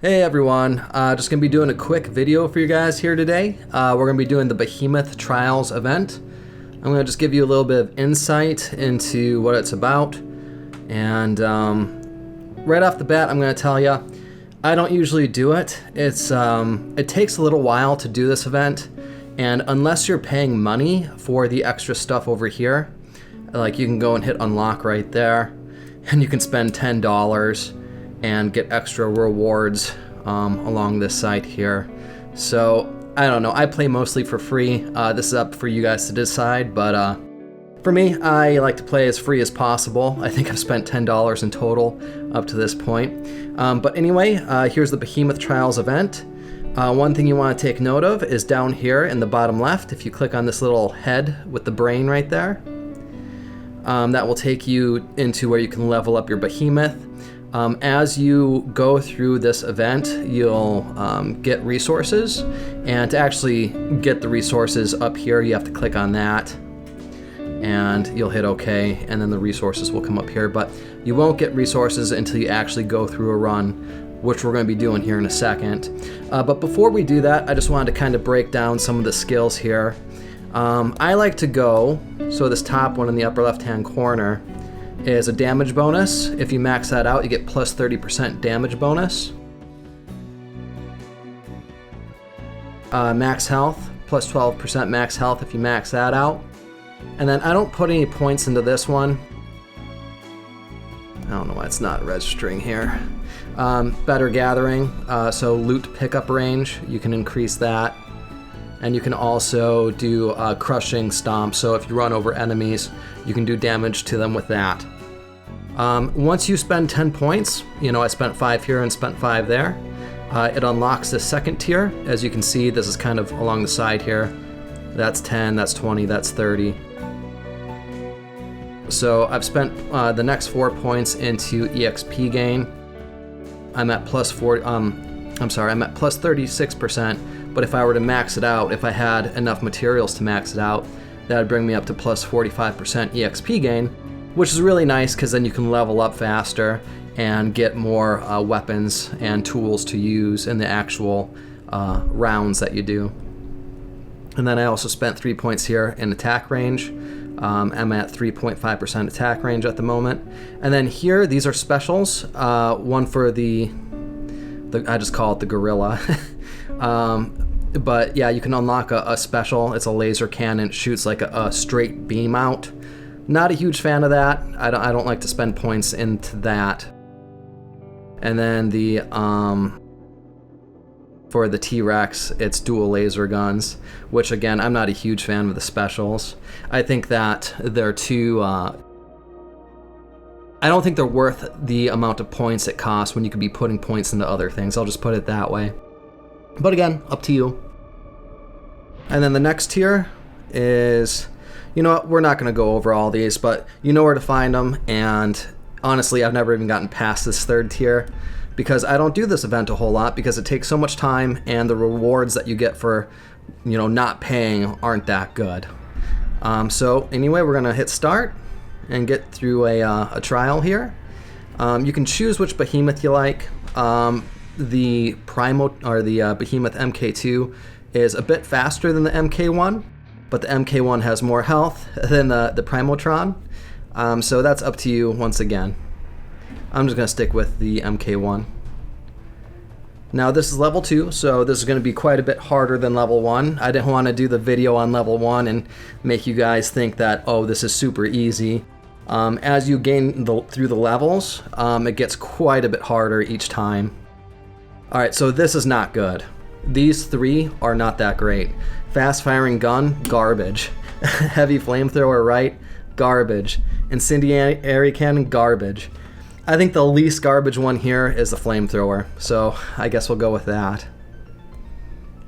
Hey everyone, just going to be doing a quick video for you guys here today. We're going to be doing the Behemoth Trials event. I'm going to just give you a little bit of insight into what it's about. And right off the bat, I'm going to tell you, I don't usually do it. It takes a little while to do this event. And unless you're paying money for the extra stuff over here, like you can go and hit unlock right there, and you can spend $10 and get extra rewards along this site here. So I don't know, I play mostly for free. This is up for you guys to decide, but for me, I like to play as free as possible. I think I've spent $10 in total up to this point. But anyway, here's the Behemoth Trials event. One thing you want to take note of is down here in the bottom left, if you click on this little head with the brain right there, that will take you into where you can level up your Behemoth. As you go through this event, you'll get resources, and to actually get the resources up here, you have to click on that, and you'll hit OK, and then the resources will come up here, but you won't get resources until you actually go through a run, which we're going to be doing here in a second. But before we do that, I just wanted to kind of break down some of the skills here. I like to go, so this top one in the upper left-hand corner is a damage bonus. If you max that out, you get plus 30% damage bonus. Max health, plus 12% max health if you max that out. And then I don't put any points into this one. I don't know why it's not registering here. Better gathering, so loot pickup range, you can increase that. And you can also do crushing stomp, so if you run over enemies, you can do damage to them with that. Once you spend 10 points, I spent 5 here and spent 5 there, it unlocks the second tier. As you can see, this is kind of along the side here. That's 10, that's 20, that's 30. So I've spent the next 4 points into EXP gain. I'm at plus 36%, but if I were to max it out, if I had enough materials to max it out, that would bring me up to plus 45% EXP gain, which is really nice because then you can level up faster and get more weapons and tools to use in the actual rounds that you do. And then I also spent 3 points here in attack range. I'm at 3.5% attack range at the moment. And then here, these are specials. One for the I just call it the gorilla. But yeah, you can unlock a special. It's a laser cannon. It shoots like a straight beam out. Not a huge fan of that. I don't like to spend points into that. And then the for the T-Rex, it's dual laser guns, which again, I'm not a huge fan of the specials. I think that they're too I don't think they're worth the amount of points it costs when you could be putting points into other things. I'll just put it that way. But again, up to you. And then the next tier is, you know what, we're not going to go over all these, but you know where to find them. And honestly, I've never even gotten past this third tier because I don't do this event a whole lot because it takes so much time and the rewards that you get for, not paying aren't that good. So anyway, we're going to hit start and get through a trial here. You can choose which behemoth you like. The Behemoth MK II is a bit faster than the MK I, but the MK I has more health than the Primotron. So that's up to you once again. I'm just going to stick with the MK I. Now this is level 2, so this is going to be quite a bit harder than level 1. I didn't want to do the video on level 1 and make you guys think that, oh, this is super easy. As you gain through the levels, it gets quite a bit harder each time. Alright, so this is not good. These 3 are not that great. Fast firing gun, garbage. Heavy flamethrower, right? Garbage. Incendiary cannon, garbage. I think the least garbage one here is the flamethrower, so I guess we'll go with that.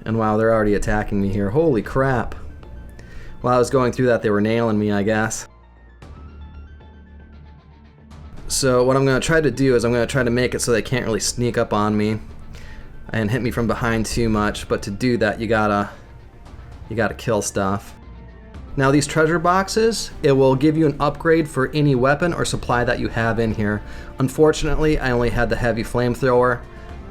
And wow, they're already attacking me here. Holy crap. While I was going through that, they were nailing me, I guess. So what I'm going to try to do is I'm going to try to make it so they can't really sneak up on me and hit me from behind too much, but to do that you gotta kill stuff. Now these treasure boxes, it will give you an upgrade for any weapon or supply that you have in here. Unfortunately, I only had the heavy flamethrower,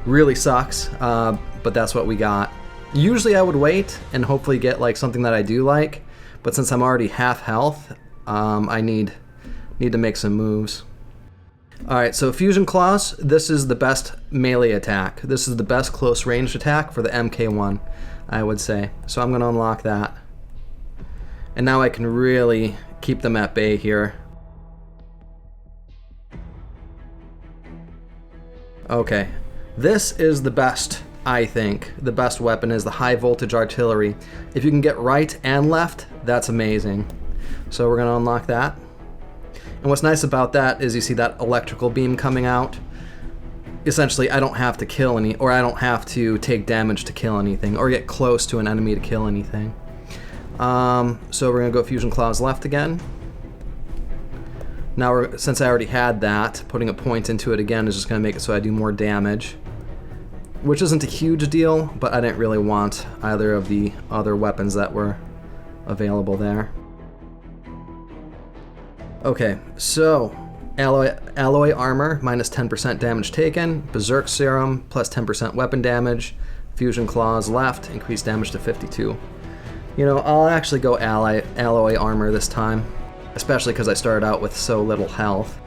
Really sucks, but that's what we got. Usually I would wait and hopefully get like something that I do like, but since I'm already half health, I need to make some moves. Alright, so Fusion Claws, this is the best melee attack. This is the best close range attack for the MK1, I would say. So I'm going to unlock that. And now I can really keep them at bay here. Okay, this is the best, I think. The best weapon is the high voltage artillery. If you can get right and left, that's amazing. So we're going to unlock that. And what's nice about that is you see that electrical beam coming out. Essentially, I don't have to kill any, or I don't have to take damage to kill anything, or get close to an enemy to kill anything. So we're gonna go Fusion Claws left again. Now, since I already had that, putting a point into it again is just gonna make it so I do more damage, which isn't a huge deal, but I didn't really want either of the other weapons that were available there. Okay, so alloy armor, minus 10% damage taken, Berserk Serum, plus 10% weapon damage, Fusion Claws left, increased damage to 52. You know, I'll actually go alloy armor this time, especially because I started out with so little health.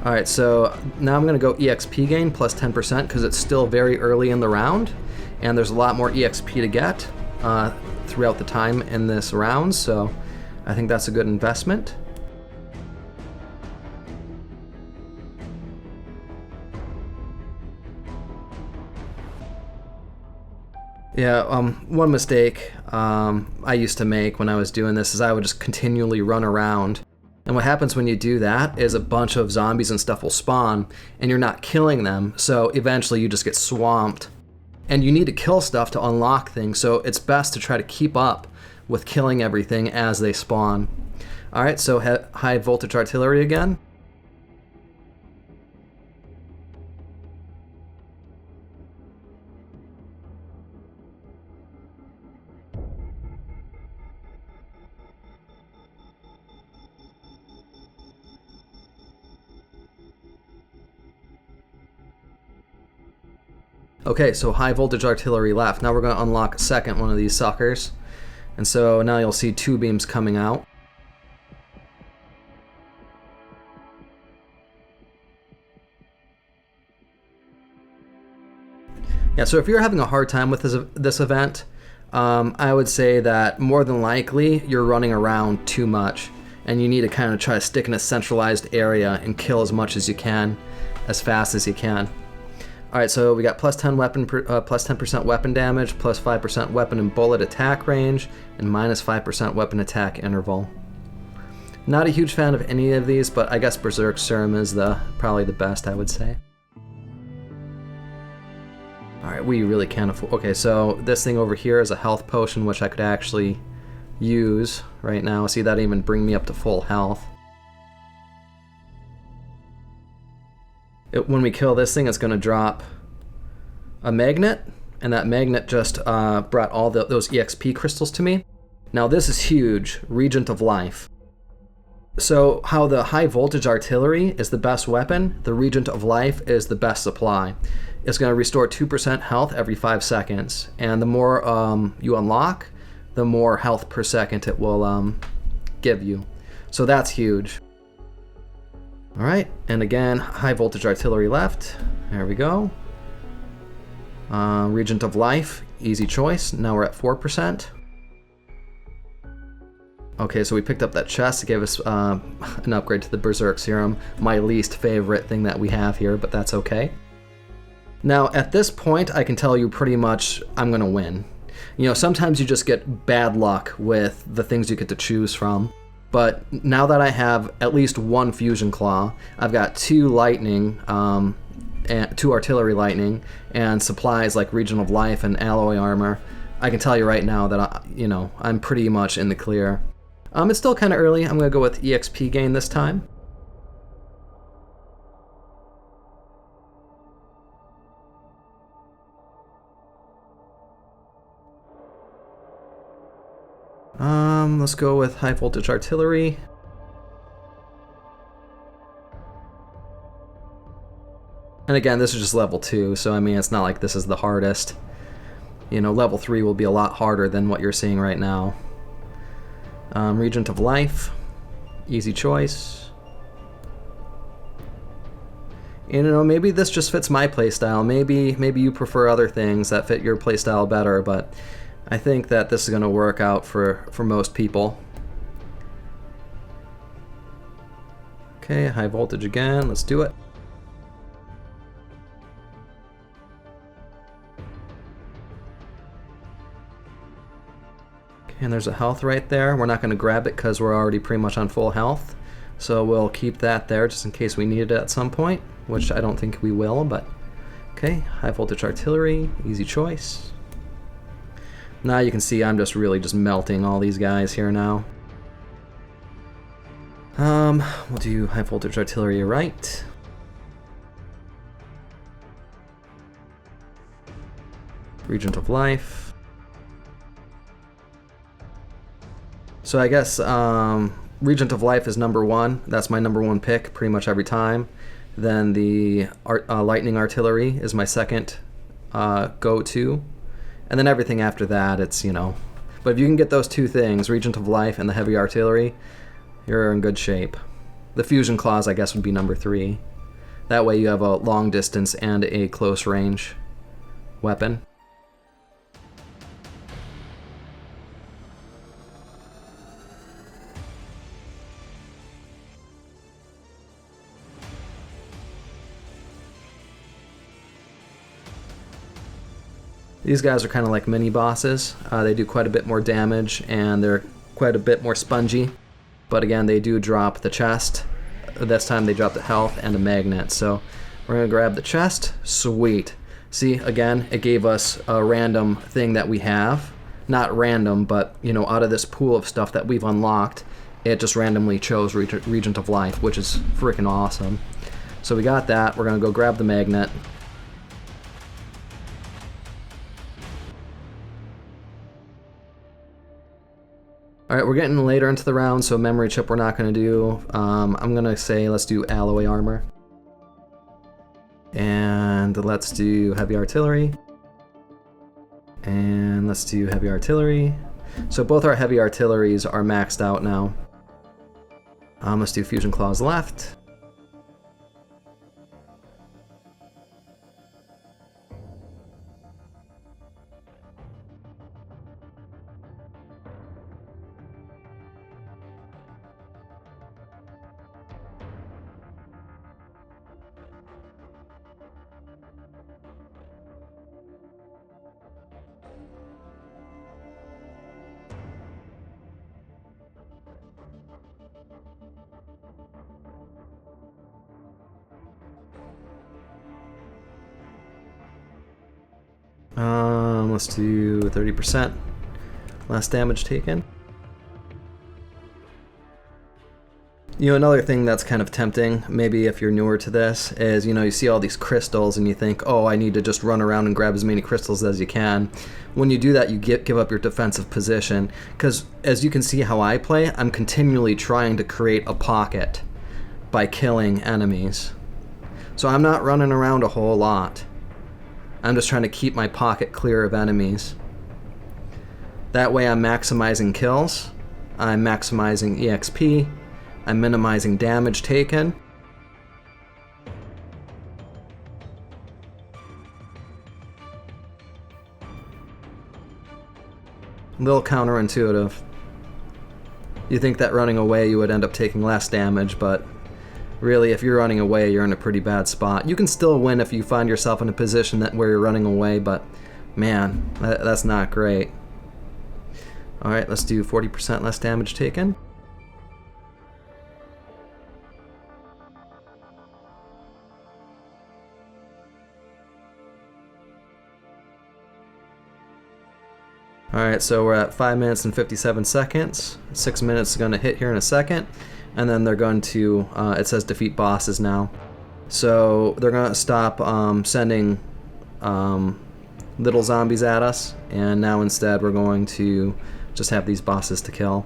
Alright, so now I'm going to go EXP gain, plus 10%, because it's still very early in the round, and there's a lot more EXP to get throughout the time in this round, so I think that's a good investment. Yeah, one mistake I used to make when I was doing this is I would just continually run around. And what happens when you do that is a bunch of zombies and stuff will spawn, and you're not killing them, so eventually you just get swamped. And you need to kill stuff to unlock things, so it's best to try to keep up with killing everything as they spawn. Alright, so high voltage artillery again. Okay, so high voltage artillery left. Now we're going to unlock a second one of these suckers. And so now you'll see two beams coming out. Yeah, so if you're having a hard time with this event, I would say that more than likely you're running around too much, and you need to kind of try to stick in a centralized area and kill as much as you can, as fast as you can. Alright, so we got plus 10% weapon damage, plus 5% weapon and bullet attack range, and minus 5% weapon attack interval. Not a huge fan of any of these, but I guess Berserk Serum is probably the best, I would say. Alright, we really can't afford... Okay, so this thing over here is a health potion, which I could actually use right now. See, that even bring me up to full health. When we kill this thing, it's going to drop a magnet, and that magnet just brought all those EXP crystals to me. Now this is huge, Reagent of Life. So how the high voltage artillery is the best weapon, the Reagent of Life is the best supply. It's going to restore 2% health every 5 seconds, and the more you unlock, the more health per second it will give you. So that's huge. Alright, and again, high voltage artillery left. There we go. Regent of Life, easy choice. Now we're at 4%. Okay, so we picked up that chest to give us an upgrade to the Berserk Serum. My least favorite thing that we have here, but that's okay. Now, at this point, I can tell you pretty much I'm going to win. You know, sometimes you just get bad luck with the things you get to choose from. But now that I have at least one Fusion Claw, I've got 2 lightning, and 2 artillery lightning, and supplies like Region of Life and alloy armor, I can tell you right now that I'm pretty much in the clear. It's still kind of early. I'm going to go with EXP gain this time. Let's go with high voltage artillery. And again, this is just level 2, so I mean, it's not like this is the hardest. You know, level 3 will be a lot harder than what you're seeing right now. Regent of Life, easy choice. You know, maybe this just fits my playstyle. Maybe you prefer other things that fit your playstyle better, but I think that this is going to work out for most people. Okay, high voltage again, let's do it. And there's a health right there. We're not going to grab it because we're already pretty much on full health. So we'll keep that there just in case we need it at some point, which I don't think we will, but okay. High voltage artillery, easy choice. Now you can see I'm just really just melting all these guys here now. We'll do high voltage artillery right. Regent of Life. So I guess Regent of Life is number 1. That's my number 1 pick pretty much every time. Then the Lightning Artillery is my second go-to. And then everything after that, it's, you know. But if you can get those 2 things, Regent of Life and the Heavy Artillery, you're in good shape. The Fusion Claws, I guess, would be number 3. That way you have a long distance and a close range weapon. These guys are kind of like mini bosses. They do quite a bit more damage and they're quite a bit more spongy. But again, they do drop the chest. This time they drop the health and a magnet. So we're going to grab the chest. Sweet. See, again, it gave us a random thing that we have. Not random, but, you know, out of this pool of stuff that we've unlocked, it just randomly chose Regent of Life, which is freaking awesome. So we got that. We're going to go grab the magnet. Alright, we're getting later into the round, so memory chip we're not going to do. I'm going to say let's do alloy armor. And let's do heavy artillery. And let's do heavy artillery. So both our heavy artilleries are maxed out now. Let's do Fusion Claws left. Let's do 30% less damage taken. You know, another thing that's kind of tempting, maybe if you're newer to this, is, you know, you see all these crystals and you think, oh, I need to just run around and grab as many crystals as you can. When you do that, you give up your defensive position, because as you can see how I play, I'm continually trying to create a pocket by killing enemies. So I'm not running around a whole lot. I'm just trying to keep my pocket clear of enemies. That way I'm maximizing kills, I'm maximizing EXP, I'm minimizing damage taken. A little counterintuitive. You think that running away you would end up taking less damage, but really, if you're running away, you're in a pretty bad spot. You can still win if you find yourself in a position where you're running away, but man, that's not great. Alright, let's do 40% less damage taken. Alright, so we're at 5 minutes and 57 seconds. 6 minutes is going to hit here in a second. And then they're going to, it says defeat bosses now. So they're going to stop sending little zombies at us. And now instead we're going to just have these bosses to kill.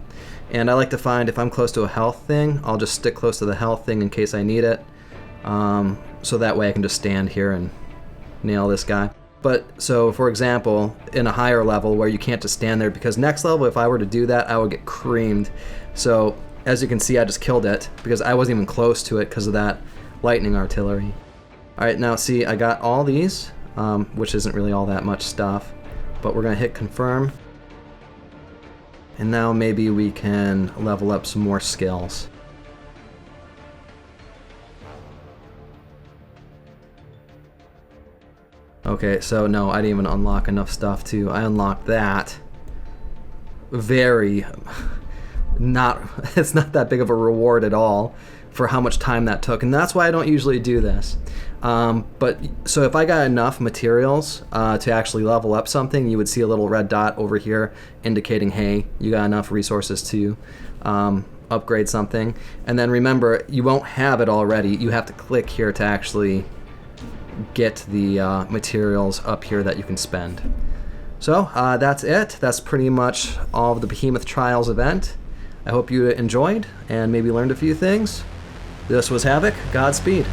And I like to find if I'm close to a health thing, I'll just stick close to the health thing in case I need it. so that way I can just stand here and nail this guy. But so for example, in a higher level where you can't just stand there, because next level if I were to do that I would get creamed. So as you can see, I just killed it because I wasn't even close to it because of that lightning artillery. Alright, now see, I got all these, which isn't really all that much stuff, but we're gonna hit confirm. And now maybe we can level up some more skills. Okay, so no, I didn't even unlock enough stuff too. I unlocked that. Very it's not that big of a reward at all for how much time that took, and that's why I don't usually do this. But so if I got enough materials to actually level up something, you would see a little red dot over here indicating, hey, you got enough resources to upgrade something. And then remember, you won't have it already. You have to click here to actually get the materials up here that you can spend. So that's it. That's pretty much all of the Behemoth Trials event. I hope you enjoyed and maybe learned a few things. This was Havoc. Godspeed.